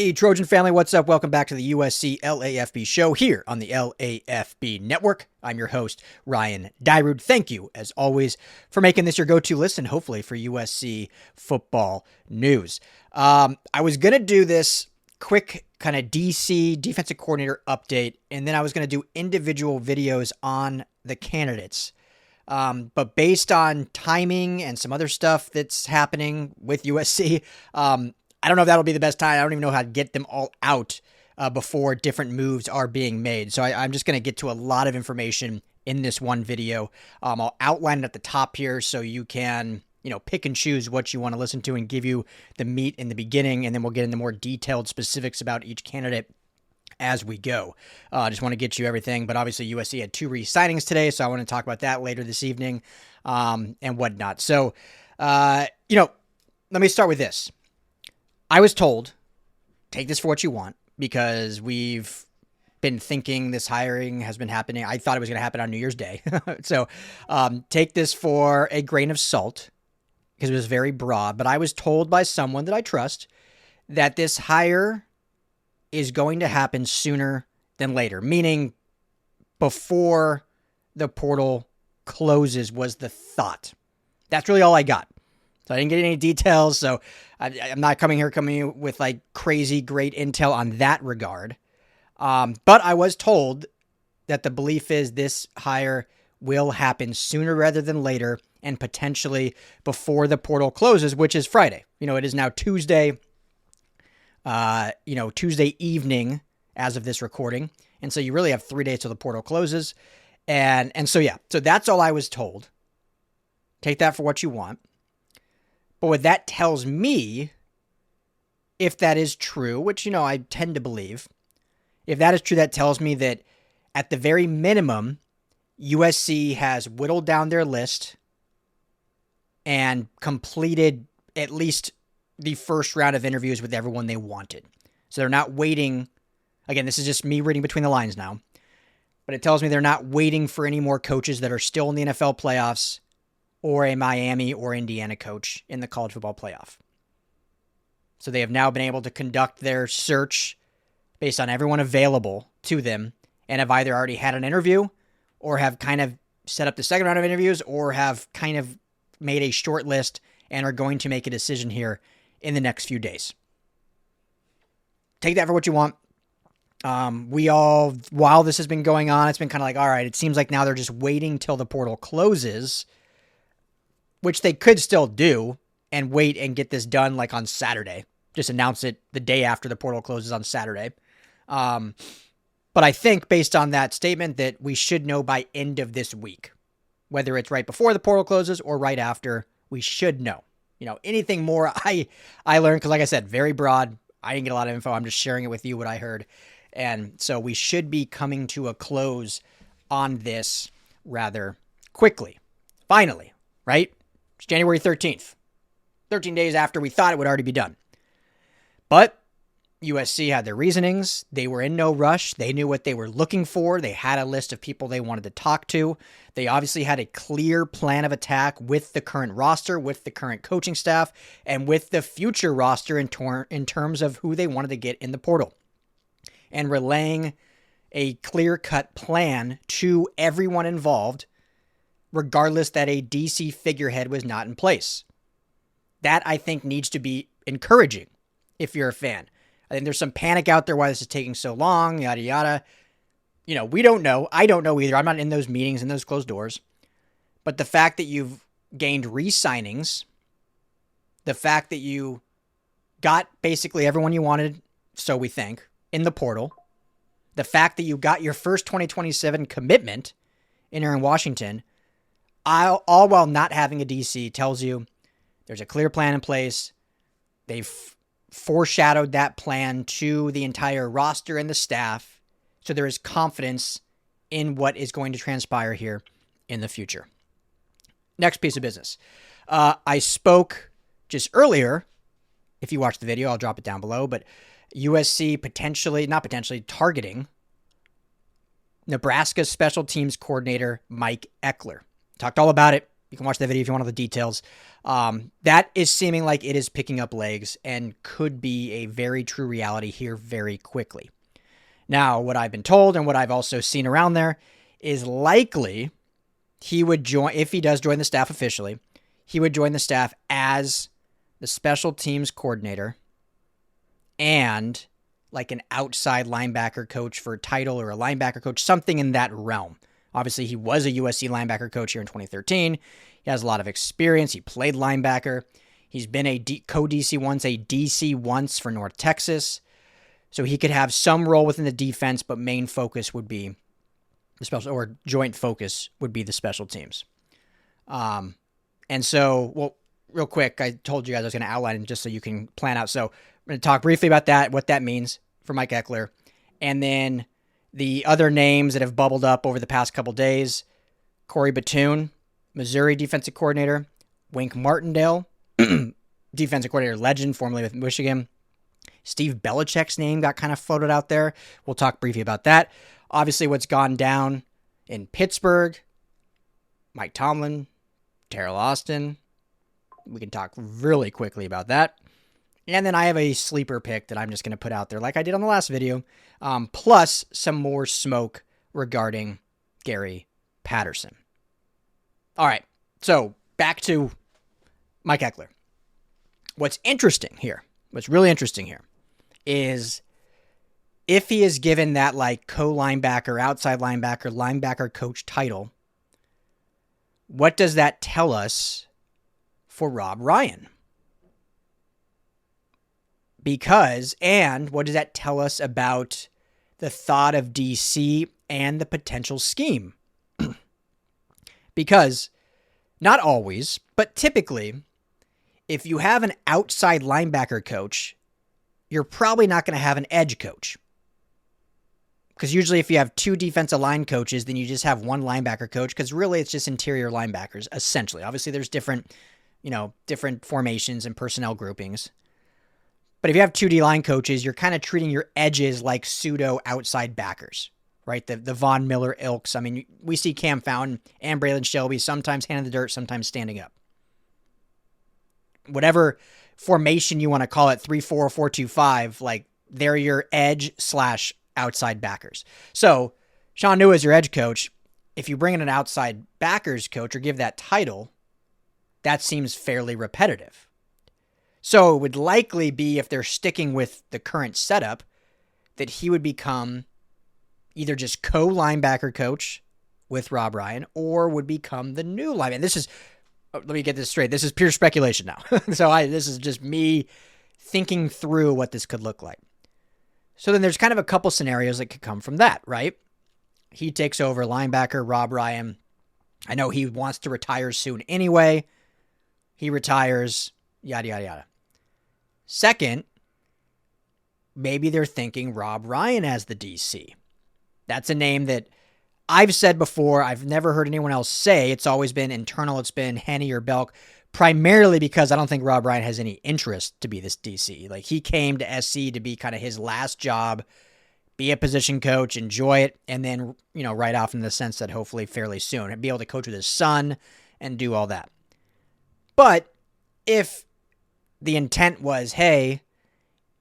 Hey, Trojan family, what's up? Welcome back to the USC LAFB show here on the LAFB network. I'm your host, Ryan Dyrud. Thank you, as always, for making this your go-to listen, hopefully, for USC football news. I was going to do this quick kind of DC defensive coordinator update, and then I was going to do individual videos on the candidates. But based on timing and some other stuff that's happening with USC, I don't know if that'll be the best time. I don't even know how to get them all out before different moves are being made. So I'm just going to get to a lot of information in this one video. I'll outline it at the top here so you can, pick and choose what you want to listen to and give you the meat in the beginning. And then we'll get into more detailed specifics about each candidate as we go. I just want to get you everything. But obviously USC had 2 re-signings today, so I want to talk about that later this evening and whatnot. So, let me start with this. I was told, take this for what you want, because we've been thinking this hiring has been happening. I thought it was going to happen on New Year's Day. So take this for a grain of salt, because it was very broad. But I was told by someone that I trust that this hire is going to happen sooner than later, meaning before the portal closes was the thought. That's really all I got. So I didn't get any details, so I'm not coming with like crazy great intel on that regard. But I was told that the belief is this hire will happen sooner rather than later, and potentially before the portal closes, which is Friday. It is now Tuesday, Tuesday evening as of this recording. And so you really have 3 days till the portal closes. And so that's all I was told. Take that for what you want. But what that tells me, if that is true, which, I tend to believe, if that is true, that tells me that at the very minimum, USC has whittled down their list and completed at least the first round of interviews with everyone they wanted. So they're not waiting. Again, this is just me reading between the lines now, but it tells me they're not waiting for any more coaches that are still in the NFL playoffs or a Miami or Indiana coach in the college football playoff. So they have now been able to conduct their search based on everyone available to them, and have either already had an interview or have kind of set up the second round of interviews, or have kind of made a short list and are going to make a decision here in the next few days. Take that for what you want. While this has been going on, it's been kind of like, all right, it seems like now they're just waiting till the portal closes, which they could still do, and wait and get this done like on Saturday. Just announce it the day after the portal closes on Saturday. But I think based on that statement that we should know by end of this week, whether it's right before the portal closes or right after, we should know. Anything more I learned, because like I said, very broad. I didn't get a lot of info. I'm just sharing it with you, what I heard. And so we should be coming to a close on this rather quickly. Finally, right? It's January 13th. 13 days after we thought it would already be done. But USC had their reasonings. They were in no rush. They knew what they were looking for. They had a list of people they wanted to talk to. They obviously had a clear plan of attack with the current roster, with the current coaching staff, and with the future roster in terms of who they wanted to get in the portal. And relaying a clear-cut plan to everyone involved, regardless that a DC figurehead was not in place. That, I think, needs to be encouraging if you're a fan. I think there's some panic out there why this is taking so long, yada, yada. We don't know. I don't know either. I'm not in those meetings, in those closed doors. But the fact that you've gained re-signings, the fact that you got basically everyone you wanted, so we think, in the portal, the fact that you got your first 2027 commitment in Aaron Washington, all while not having a DC, tells you there's a clear plan in place. They've foreshadowed that plan to the entire roster and the staff, so there is confidence in what is going to transpire here in the future. Next piece of business. I spoke just earlier, if you watched the video, I'll drop it down below, but USC targeting Nebraska special teams coordinator Mike Eckler. Talked all about it You can watch that video if you want all the details. That is seeming like it is picking up legs and could be a very true reality here very quickly. Now, what I've been told and what I've also seen around there is likely he would join, if he does join the staff officially, he would join the staff as the special teams coordinator and like an outside linebacker coach for a title or a linebacker coach, something in that realm. Obviously, he was a USC linebacker coach here in 2013. He has a lot of experience. He played linebacker. He's been a co-DC once, a DC once for North Texas. So he could have some role within the defense, but main focus would be the special, or joint focus would be the special teams. And so, well, real quick, I told you guys I was going to outline it just so you can plan out. So I'm going to talk briefly about that, what that means for Mike Ekeler. And then the other names that have bubbled up over the past couple days: Corey Batoon, Missouri defensive coordinator; Wink Martindale, defensive coordinator legend, formerly with Michigan. Steve Belichick's name got kind of floated out there. We'll talk briefly about that. Obviously, what's gone down in Pittsburgh: Mike Tomlin, Terrell Austin. We can talk really quickly about that. And then I have a sleeper pick that I'm just going to put out there like I did on the last video, plus some more smoke regarding Gary Patterson. All right, so back to Mike Ekeler. What's interesting here, what's really interesting here, is if he is given that like co-linebacker, outside linebacker, linebacker coach title, what does that tell us for Rob Ryan? Because, and what does that tell us about the thought of DC and the potential scheme? Because, not always, but typically, if you have an outside linebacker coach, you're probably not going to have an edge coach. Because usually if you have two defensive line coaches, then you just have one linebacker coach, because really it's just interior linebackers, essentially. Obviously there's different formations and personnel groupings. But if you have two D-line coaches, you're kind of treating your edges like pseudo outside backers, right? The Von Miller ilks. I mean, we see Cam Fountain and Braylon Shelby sometimes hand in the dirt, sometimes standing up. Whatever formation you want to call it, 3-4, 4-2-5, like they're your edge / outside backers. So Sean New is your edge coach. If you bring in an outside backers coach or give that title, that seems fairly repetitive. So it would likely be, if they're sticking with the current setup, that he would become either just co-linebacker coach with Rob Ryan or would become the new linebacker. This is, let me get this straight. This is pure speculation now. This is just me thinking through what this could look like. So then there's kind of a couple scenarios that could come from that, right? He takes over linebacker, Rob Ryan. I know he wants to retire soon anyway. He retires, yada, yada, yada. Second, maybe they're thinking Rob Ryan as the DC. That's a name that I've said before. I've never heard anyone else say. It's always been internal. It's been Henne or Belk, primarily because I don't think Rob Ryan has any interest to be this DC. Like, he came to SC to be kind of his last job, be a position coach, enjoy it, and then, right off in the sense that hopefully fairly soon, and be able to coach with his son and do all that. But if the intent was, hey,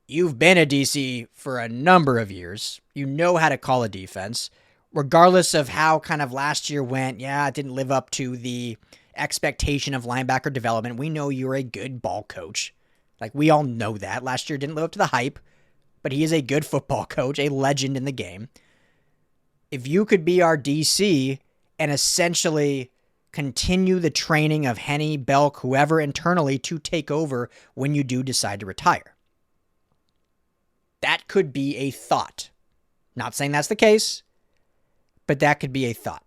you've been a DC for a number of years, you know how to call a defense, regardless of how kind of last year went, it didn't live up to the expectation of linebacker development. We know you're a good ball coach. Like, we all know that. Last year didn't live up to the hype, but he is a good football coach, a legend in the game. If you could be our DC and essentially continue the training of Henne, Belk, whoever internally to take over when you do decide to retire. That could be a thought. Not saying that's the case, but that could be a thought.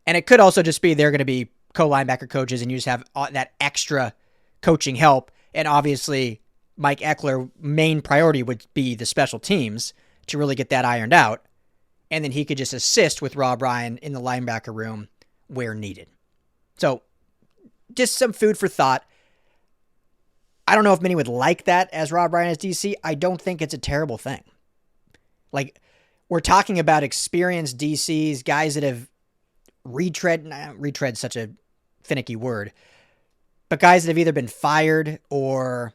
And it could also just be they're going to be co-linebacker coaches and you just have that extra coaching help. And obviously, Mike Ekeler, main priority would be the special teams to really get that ironed out. And then he could just assist with Rob Ryan in the linebacker room where needed. So just some food for thought. I don't know if many would like that as Rob Ryan as DC. I don't think it's a terrible thing. Like, we're talking about experienced DCs, guys that have retread such a finicky word, but guys that have either been fired or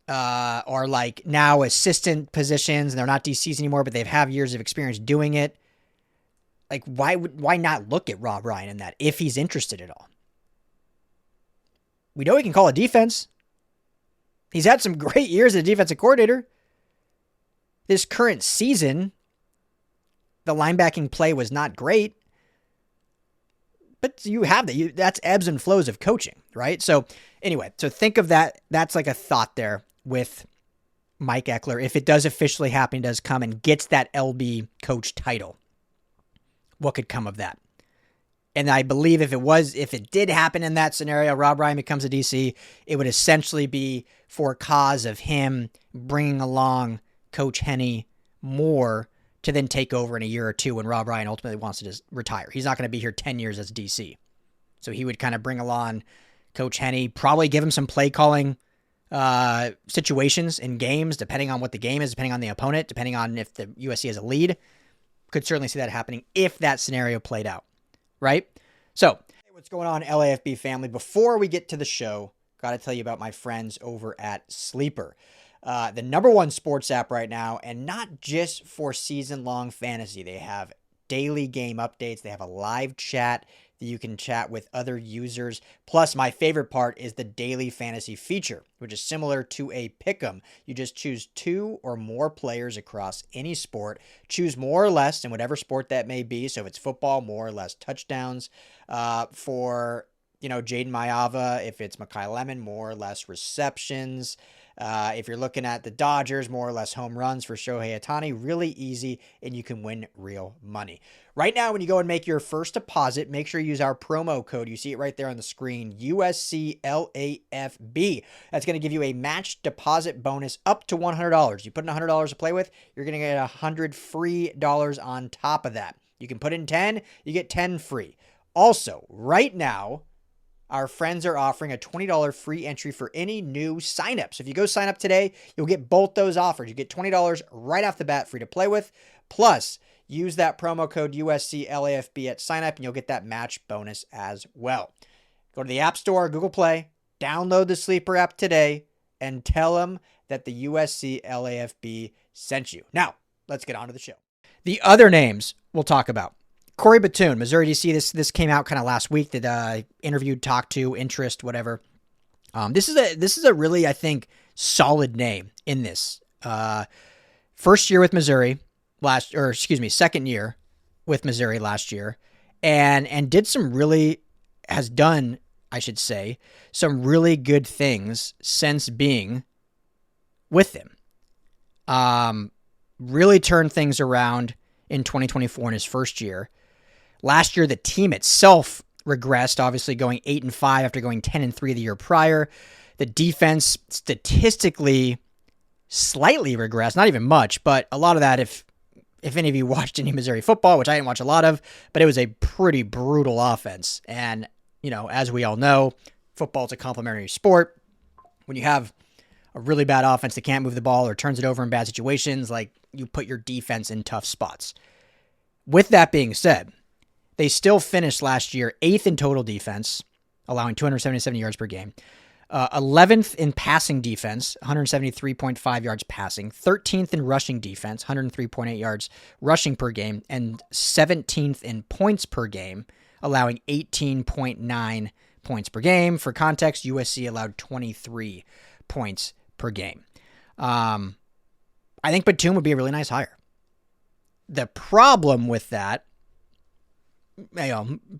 like now assistant positions and they're not DCs anymore, but they've have years of experience doing it. Like, why not look at Rob Ryan in that if he's interested at all? We know he can call a defense. He's had some great years as a defensive coordinator. This current season, the linebacking play was not great. But you have that. That's ebbs and flows of coaching, right? So anyway, so think of that. That's like a thought there with Mike Eckler. If it does officially happen, does come and gets that LB coach title, what could come of that? And I believe if it did happen in that scenario, Rob Ryan becomes a DC, it would essentially be for cause of him bringing along Coach Henne more to then take over in a year or two when Rob Ryan ultimately wants to just retire. He's not going to be here 10 years as DC. So he would kind of bring along Coach Henne, probably give him some play calling situations in games, depending on what the game is, depending on the opponent, depending on if the USC has a lead. Could certainly see that happening if that scenario played out, right? So, hey, what's going on, LAFB family? Before we get to the show, got to tell you about my friends over at Sleeper. The number one sports app right now, and not just for season-long fantasy. They have daily game updates. They have a live chat that you can chat with other users. Plus, my favorite part is the daily fantasy feature, which is similar to a pick'em. You just choose 2 or more players across any sport. Choose more or less in whatever sport that may be. So if it's football, more or less touchdowns. For Jaden Mayava, if it's Mekhi Lemon, more or less receptions. If you're looking at the Dodgers, more or less home runs for Shohei Ohtani. Really easy, and you can win real money. Right now, when you go and make your first deposit, make sure you use our promo code. You see it right there on the screen, USC LAFB. That's going to give you a match deposit bonus up to $100. You put in $100 to play with, you're going to get $100 free on top of that. You can put in 10, you get 10 free. Also, right now, our friends are offering a $20 free entry for any new signups. So if you go sign up today, you'll get both those offers. You get $20 right off the bat free to play with. Plus, use that promo code USCLAFB at sign up and you'll get that match bonus as well. Go to the App Store, Google Play, download the Sleeper app today, and tell them that the USC LAFB sent you. Now, let's get on to the show. The other names we'll talk about. Corey Batoon, Missouri DC. This came out kind of last week that interviewed, talked to, interest, whatever. This is a really, I think, solid name in this. First year with Missouri second year with Missouri last year, and has done, I should say, some really good things since being with them. Really turned things around in 2024 in his first year. Last year, the team itself regressed, obviously going 8-5 after going 10-3 the year prior. The defense statistically slightly regressed, not even much, but a lot of that, if any of you watched any Missouri football, which I didn't watch a lot of, but it was a pretty brutal offense. And, as we all know, football is a complementary sport. When you have a really bad offense that can't move the ball or turns it over in bad situations, like, you put your defense in tough spots. With that being said, they still finished last year 8th in total defense, allowing 277 yards per game. 11th in passing defense, 173.5 yards passing. 13th in rushing defense, 103.8 yards rushing per game. And 17th in points per game, allowing 18.9 points per game. For context, USC allowed 23 points per game. I think Batum would be a really nice hire. The problem with that,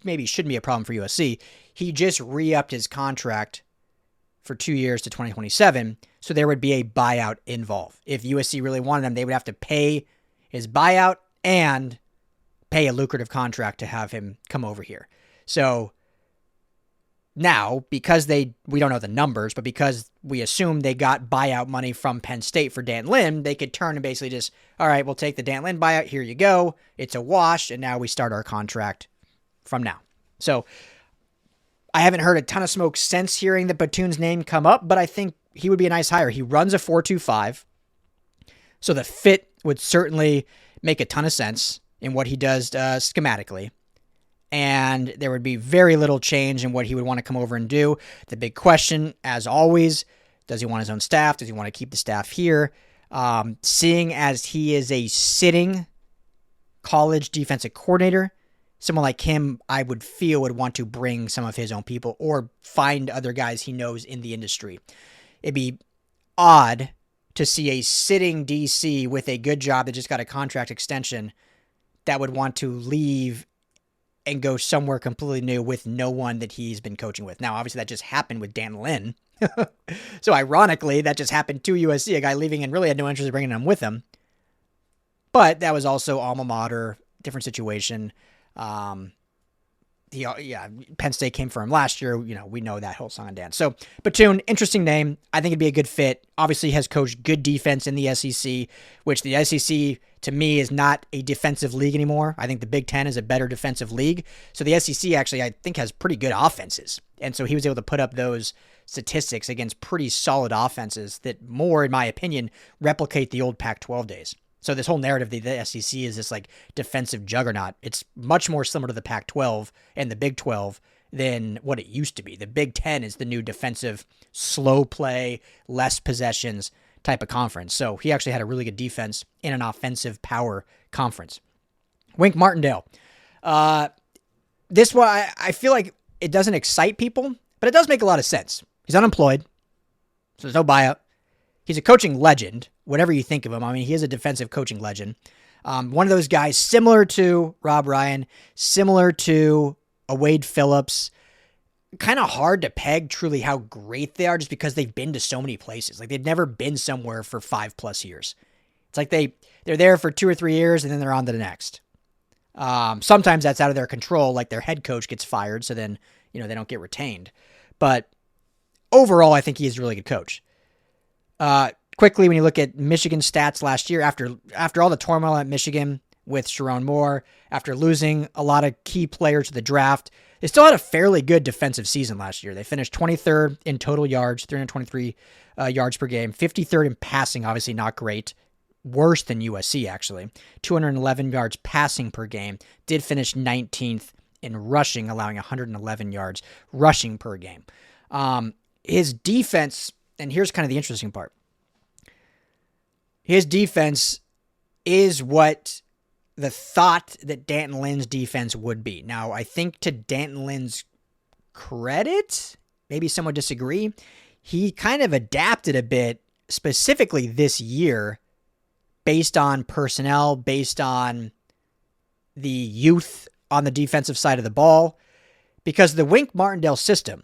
maybe shouldn't be a problem for USC. He just re-upped his contract for 2 years to 2027, so there would be a buyout involved. If USC really wanted him, they would have to pay his buyout and pay a lucrative contract to have him come over here. So now, because we don't know the numbers, but because we assume they got buyout money from Penn State for Dan Lin, they could turn and basically just, all right, we'll take the Dan Lin buyout, here you go. It's a wash, and now we start our contract from now. So I haven't heard a ton of smoke since hearing the Batoon's name come up, but I think he would be a nice hire. He runs a 4.25, so the fit would certainly make a ton of sense in what he does schematically. and there would be very little change in what he would want to come over and do. The big question, as always, does he want his own staff? Does he want to keep the staff here? Seeing as he is a sitting college defensive coordinator, someone like him, I would feel, would want to bring some of his own people or find other guys he knows in the industry. It'd be odd to see a sitting DC with a good job that just got a contract extension that would want to leave and go somewhere completely new with no one that he's been coaching with. Now, obviously, that just happened with Dan Lin. So, ironically, that just happened to USC, a guy leaving and really had no interest in bringing him with him. But that was also alma mater, different situation. Penn State came for him last year. We know that whole song and dance. So, Batoon, interesting name. I think it'd be a good fit. Obviously, has coached good defense in the SEC, which the SEC, to me, is not a defensive league anymore. I think the Big Ten is a better defensive league. So, the SEC actually, I think, has pretty good offenses. And so, he was able to put up those statistics against pretty solid offenses that more, in my opinion, replicate the old Pac-12 days. So this whole narrative that the SEC is this like defensive juggernaut, it's much more similar to the Pac-12 and the Big 12 than what it used to be. The Big 10 is the new defensive, slow play, less possessions type of conference. So he actually had a really good defense in an offensive power conference. Wink Martindale. This one, I feel like it doesn't excite people, but it does make a lot of sense. He's unemployed, so there's no buyout. He's a coaching legend, whatever you think of him. I mean, he is a defensive coaching legend. One of those guys similar to Rob Ryan, similar to a Wade Phillips. Kind of hard to peg truly how great they are just because they've been to so many places. Like they've never been somewhere for 5+ years. It's like they're there for 2 or 3 years and then they're on to the next. Sometimes that's out of their control, like their head coach gets fired, so then they don't get retained. But overall, I think he is a really good coach. Quickly, when you look at Michigan's stats last year, after all the turmoil at Michigan with Sharon Moore, after losing a lot of key players to the draft, they still had a fairly good defensive season last year. They finished 23rd in total yards, 323 yards per game, 53rd in passing, obviously not great. Worse than USC, actually. 211 yards passing per game. Did finish 19th in rushing, allowing 111 yards rushing per game. His defense, and here's kind of the interesting part. His defense is what the thought that Danton Lynn's defense would be. Now, I think to Danton Lynn's credit, maybe some would disagree, he kind of adapted a bit, specifically this year, based on personnel, based on the youth on the defensive side of the ball, because the Wink Martindale system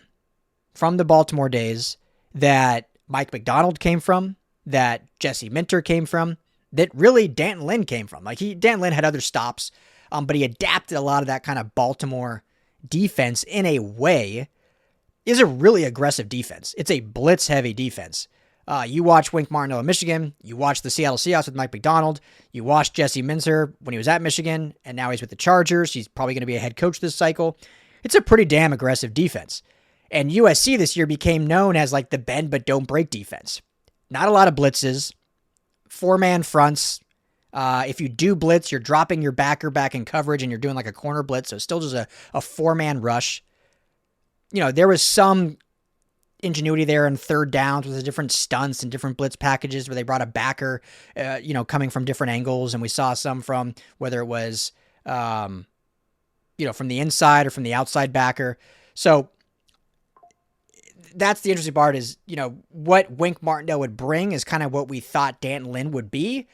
from the Baltimore days that Mike McDonald came from, that Jesse Minter came from, that really Danton Lynn came from. Like Danton Lynn had other stops, but he adapted a lot of that kind of Baltimore defense in a way. Is a really aggressive defense. It's a blitz-heavy defense. You watch Wink Martindale in Michigan. You watch the Seattle Seahawks with Mike McDonald. You watch Jesse Minter when he was at Michigan, and now he's with the Chargers. He's probably going to be a head coach this cycle. It's a pretty damn aggressive defense. And USC this year became known as like the bend but don't break defense. Not a lot of blitzes, 4-man fronts. If you do blitz, you're dropping your backer back in coverage and you're doing like a corner blitz. So it's still just a 4-man rush. There was some ingenuity there in third downs with the different stunts and different blitz packages where they brought a backer, coming from different angles. And we saw some from whether it was, from the inside or from the outside backer. So that's the interesting part is, what Wink Martindale would bring is kind of what we thought Danton Lynn would be.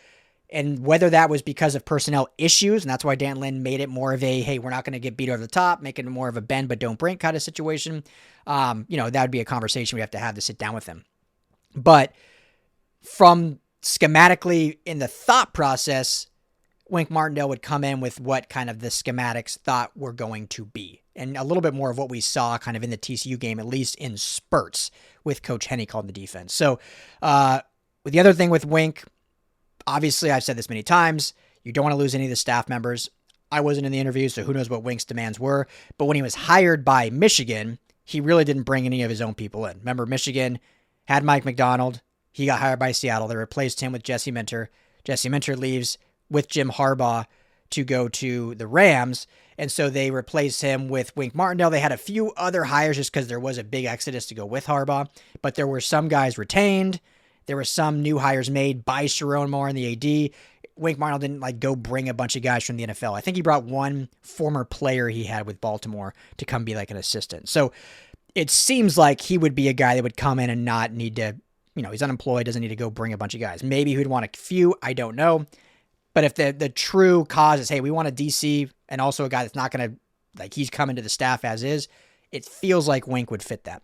And whether that was because of personnel issues, and that's why Danton Lynn made it more of a, hey, we're not going to get beat over the top, making it more of a bend but don't break kind of situation. That would be a conversation we have to sit down with him. But from schematically in the thought process, Wink Martindale would come in with what kind of the schematics thought were going to be. And a little bit more of what we saw kind of in the TCU game, at least in spurts with Coach Henne called the defense. So the other thing with Wink, obviously I've said this many times, you don't want to lose any of the staff members. I wasn't in the interview, so who knows what Wink's demands were. But when he was hired by Michigan, he really didn't bring any of his own people in. Remember, Michigan had Mike McDonald. He got hired by Seattle. They replaced him with Jesse Minter. Jesse Minter leaves with Jim Harbaugh to go to the Rams. And so they replaced him with Wink Martindale. They had a few other hires just because there was a big exodus to go with Harbaugh, but there were some guys retained. There were some new hires made by Sharon Moore and the AD. Wink Martindale didn't like go bring a bunch of guys from the NFL. I think he brought one former player he had with Baltimore to come be like an assistant. So it seems like he would be a guy that would come in and not need to, he's unemployed, doesn't need to go bring a bunch of guys. Maybe he would want a few, I don't know. But if the true cause is, hey, we want a DC and also a guy that's not going to, like, he's coming to the staff as is, it feels like Wink would fit that.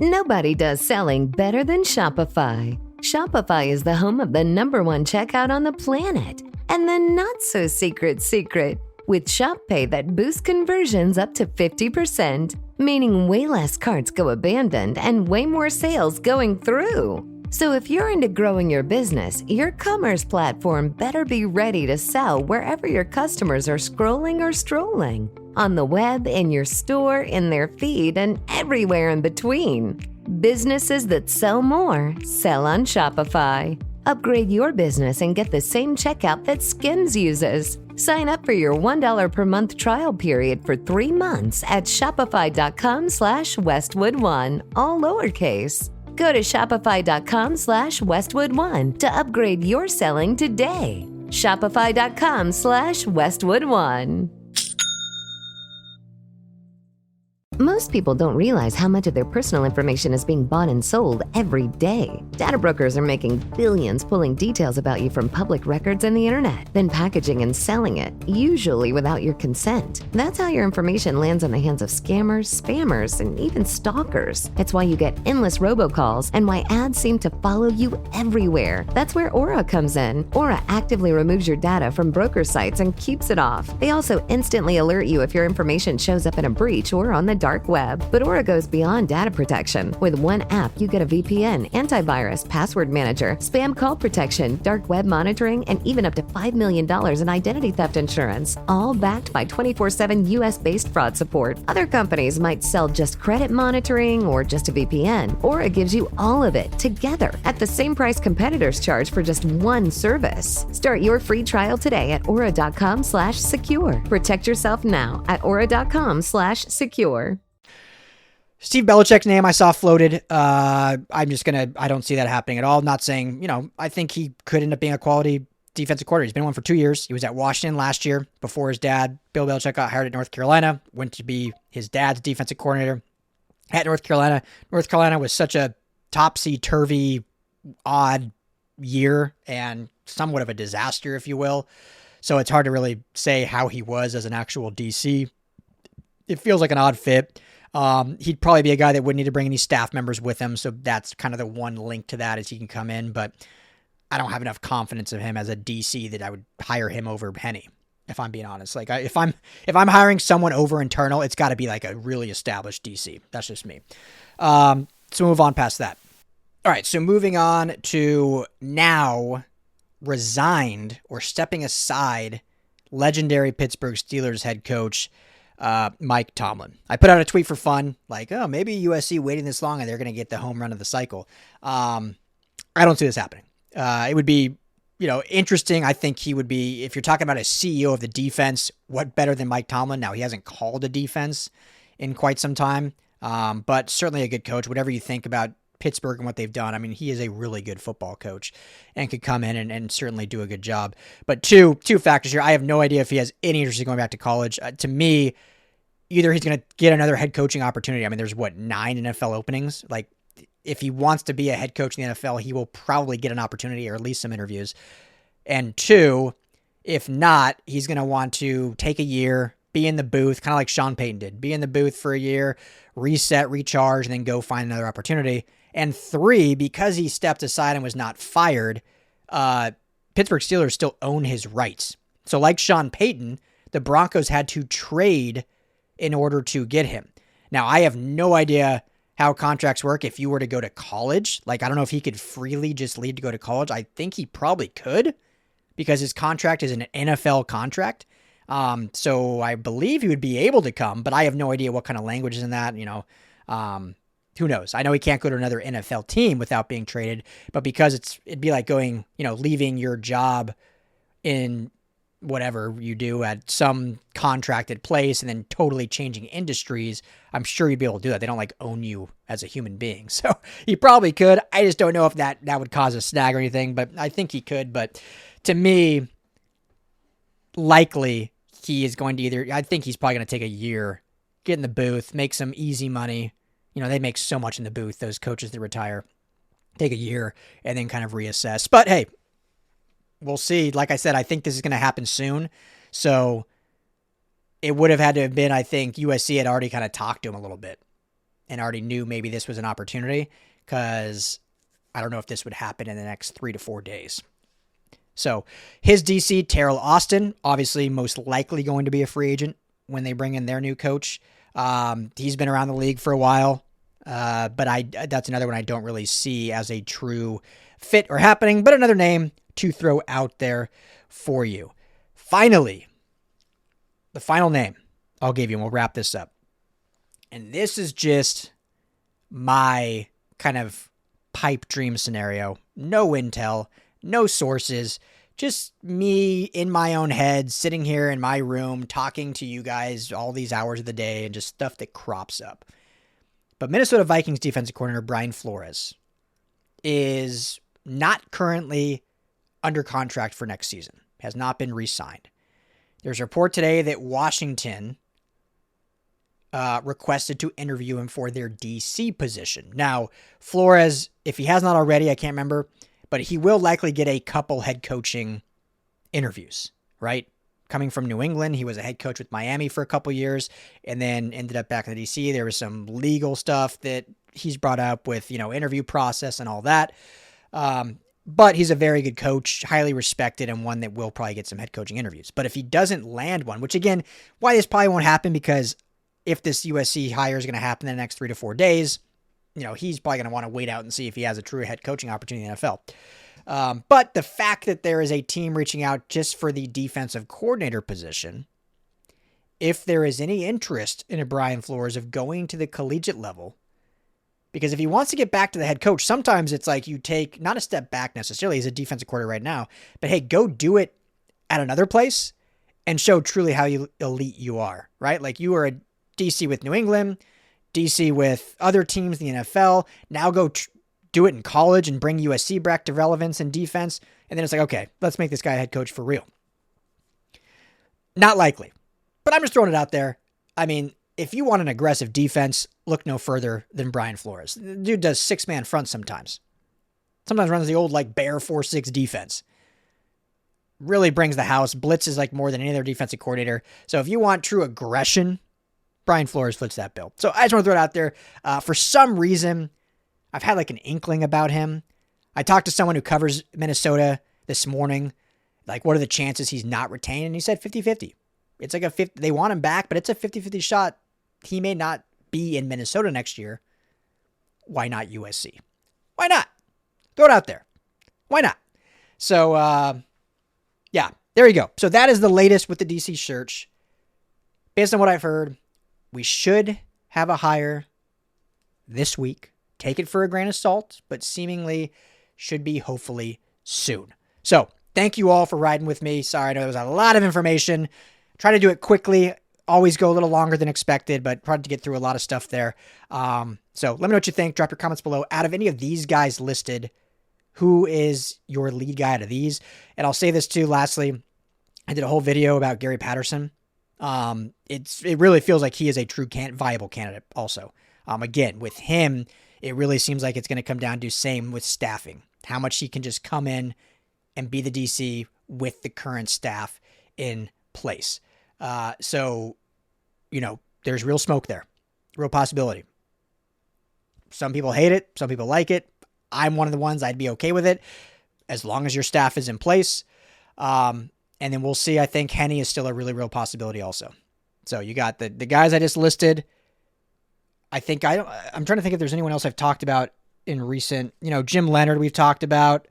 Nobody does selling better than Shopify. Shopify is the home of the #1 checkout on the planet. And the not-so-secret with Shop Pay that boosts conversions up to 50%, meaning way less carts go abandoned and way more sales going through. So if you're into growing your business, your commerce platform better be ready to sell wherever your customers are scrolling or strolling. On the web, in your store, in their feed, and everywhere in between. Businesses that sell more, sell on Shopify. Upgrade your business and get the same checkout that Skims uses. Sign up for your $1 per month trial period for 3 months at shopify.com/Westwood1, all lowercase. Go to shopify.com/Westwood1 to upgrade your selling today. Shopify.com/Westwood1. Most people don't realize how much of their personal information is being bought and sold every day. Data brokers are making billions pulling details about you from public records and the internet, then packaging and selling it, usually without your consent. That's how your information lands in the hands of scammers, spammers, and even stalkers. It's why you get endless robocalls and why ads seem to follow you everywhere. That's where Aura comes in. Aura actively removes your data from broker sites and keeps it off. They also instantly alert you if your information shows up in a breach or on the dark web. But Aura goes beyond data protection. With one app, you get a VPN, antivirus, password manager, spam call protection, dark web monitoring, and even up to $5 million in identity theft insurance, all backed by 24/7 US-based fraud support. Other companies might sell just credit monitoring or just a VPN. Aura gives you all of it together at the same price competitors charge for just one service. Start your free trial today at aura.com/secure. Protect yourself now at aura.com/secure. Steve Belichick's name I saw floated. I don't see that happening at all. Not saying, I think he could end up being a quality defensive coordinator. He's been one for 2 years. He was at Washington last year before his dad, Bill Belichick, got hired at North Carolina, went to be his dad's defensive coordinator at North Carolina. North Carolina was such a topsy-turvy, odd year and somewhat of a disaster, if you will. So it's hard to really say how he was as an actual DC. It feels like an odd fit. He'd probably be a guy that wouldn't need to bring any staff members with him. So that's kind of the one link to that is he can come in, but I don't have enough confidence of him as a DC that I would hire him over Penny, if I'm being honest. Like if I'm hiring someone over internal, it's got to be like a really established DC. That's just me. So move on past that. All right. So moving on to now resigned or stepping aside legendary Pittsburgh Steelers head coach, Mike Tomlin. I put out a tweet for fun, like, oh, maybe USC waiting this long and they're going to get the home run of the cycle. I don't see this happening. It would be, interesting. I think he would be, if you're talking about a CEO of the defense, what better than Mike Tomlin? Now, he hasn't called a defense in quite some time, but certainly a good coach. Whatever you think about Pittsburgh and what they've done, I mean, he is a really good football coach and could come in and certainly do a good job. But two factors here. I have no idea if he has any interest in going back to college. To me, either he's going to get another head coaching opportunity. I mean, there's 9 NFL openings. Like, if he wants to be a head coach in the NFL, he will probably get an opportunity or at least some interviews. And 2, if not, he's going to want to take a year, be in the booth, kind of like Sean Payton did. Be in the booth for a year, reset, recharge, and then go find another opportunity. And 3, because he stepped aside and was not fired, Pittsburgh Steelers still own his rights. So like Sean Payton, the Broncos had to trade in order to get him. Now, I have no idea how contracts work if you were to go to college. Like, I don't know if he could freely just leave to go to college. I think he probably could because his contract is an NFL contract. So I believe he would be able to come, but I have no idea what kind of language is in that, who knows? I know he can't go to another NFL team without being traded, but because it'd be like going, leaving your job in whatever you do at some contracted place and then totally changing industries, I'm sure you'd be able to do that. They don't like own you as a human being. So he probably could. I just don't know if that would cause a snag or anything, but I think he could. But to me, likely he is going to I think he's probably going to take a year, get in the booth, make some easy money. They make so much in the booth, those coaches that retire. Take a year and then kind of reassess. But hey, we'll see. Like I said, I think this is going to happen soon. So it would have had to have been, I think, USC had already kind of talked to him a little bit and already knew maybe this was an opportunity, because I don't know if this would happen in the next 3 to 4 days. So his DC, Terrell Austin, obviously most likely going to be a free agent when they bring in their new coach. He's been around the league for a while. But that's another one I don't really see as a true fit or happening, but another name to throw out there for you. Finally, the final name I'll give you, and we'll wrap this up. And this is just my kind of pipe dream scenario. No intel, no sources, just me in my own head, sitting here in my room, talking to you guys all these hours of the day and just stuff that crops up. But Minnesota Vikings defensive coordinator Brian Flores is not currently under contract for next season, has not been re-signed. There's a report today that Washington requested to interview him for their DC position. Now, Flores, if he has not already, I can't remember, but he will likely get a couple head coaching interviews, right? Coming from New England, he was a head coach with Miami for a couple years and then ended up back in the DC. There was some legal stuff that he's brought up with, interview process and all that. But he's a very good coach, highly respected, and one that will probably get some head coaching interviews. But if he doesn't land one, which again, why this probably won't happen, because if this USC hire is going to happen in the next 3 to 4 days, he's probably going to want to wait out and see if he has a true head coaching opportunity in the NFL. But the fact that there is a team reaching out just for the defensive coordinator position, if there is any interest in a Brian Flores of going to the collegiate level, because if he wants to get back to the head coach, sometimes it's like you take not a step back necessarily as a defensive coordinator right now, but hey, go do it at another place and show truly how elite you are, right? Like you were a DC with New England, DC with other teams in the NFL. Now go do it in college and bring USC back to relevance and defense. And then it's like, okay, let's make this guy a head coach for real. Not likely, but I'm just throwing it out there. I mean, if you want an aggressive defense, look no further than Brian Flores. The dude does 6-man front sometimes. Sometimes runs the old bear 4-6 defense. Really brings the house. Blitzes more than any other defensive coordinator. So if you want true aggression, Brian Flores fits that bill. So I just want to throw it out there. For some reason, I've had an inkling about him. I talked to someone who covers Minnesota this morning. What are the chances he's not retained? And he said 50-50. It's a 50. They want him back, but it's a 50-50 shot. He may not be in Minnesota next year. Why not USC? Why not? Throw it out there. Why not? So, yeah, there you go. So that is the latest with the DC search. Based on what I've heard, we should have a hire this week. Take it for a grain of salt, but seemingly should be hopefully soon. So thank you all for riding with me. Sorry, I know there was a lot of information. Try to do it quickly. Always go a little longer than expected, but tried to get through a lot of stuff there. So let me know what you think. Drop your comments below. Out of any of these guys listed, who is your lead guy out of these? And I'll say this too, lastly, I did a whole video about Gary Patterson. It really feels like he is a true viable candidate also. Again, with him, it really seems like it's going to come down to same with staffing. How much he can just come in and be the DC with the current staff in place. So, there's real smoke there, real possibility. Some people hate it. Some people like it. I'm one of the ones I'd be okay with it as long as your staff is in place. And then we'll see. I think Henny is still a really real possibility also. So you got the guys I just listed. I'm trying to think if there's anyone else I've talked about in recent, Jim Leonard we've talked about,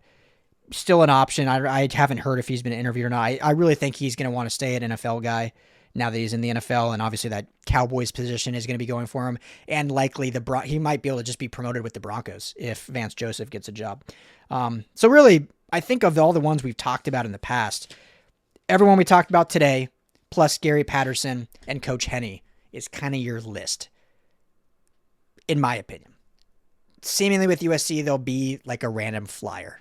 still an option. I haven't heard if he's been interviewed or not. I really think he's going to want to stay an NFL guy now that he's in the NFL, and obviously that Cowboys position is going to be going for him, and likely he might be able to just be promoted with the Broncos if Vance Joseph gets a job. So really, I think of all the ones we've talked about in the past, everyone we talked about today, plus Gary Patterson and Coach Henne, is kind of your list, in my opinion. Seemingly with USC, there'll be like a random flyer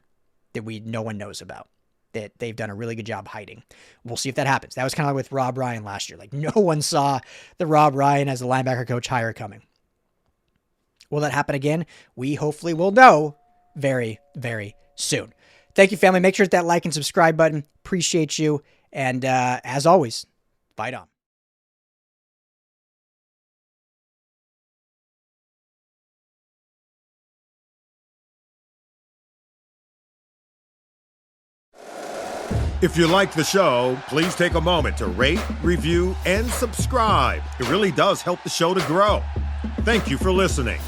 that no one knows about, that they've done a really good job hiding. We'll see if that happens. That was kind of like with Rob Ryan last year. Like, no one saw the Rob Ryan as the linebacker coach hire coming. Will that happen again? We hopefully will know very, very soon. Thank you, family. Make sure to hit that like and subscribe button. Appreciate you. And as always, fight on. If you like the show, please take a moment to rate, review, and subscribe. It really does help the show to grow. Thank you for listening.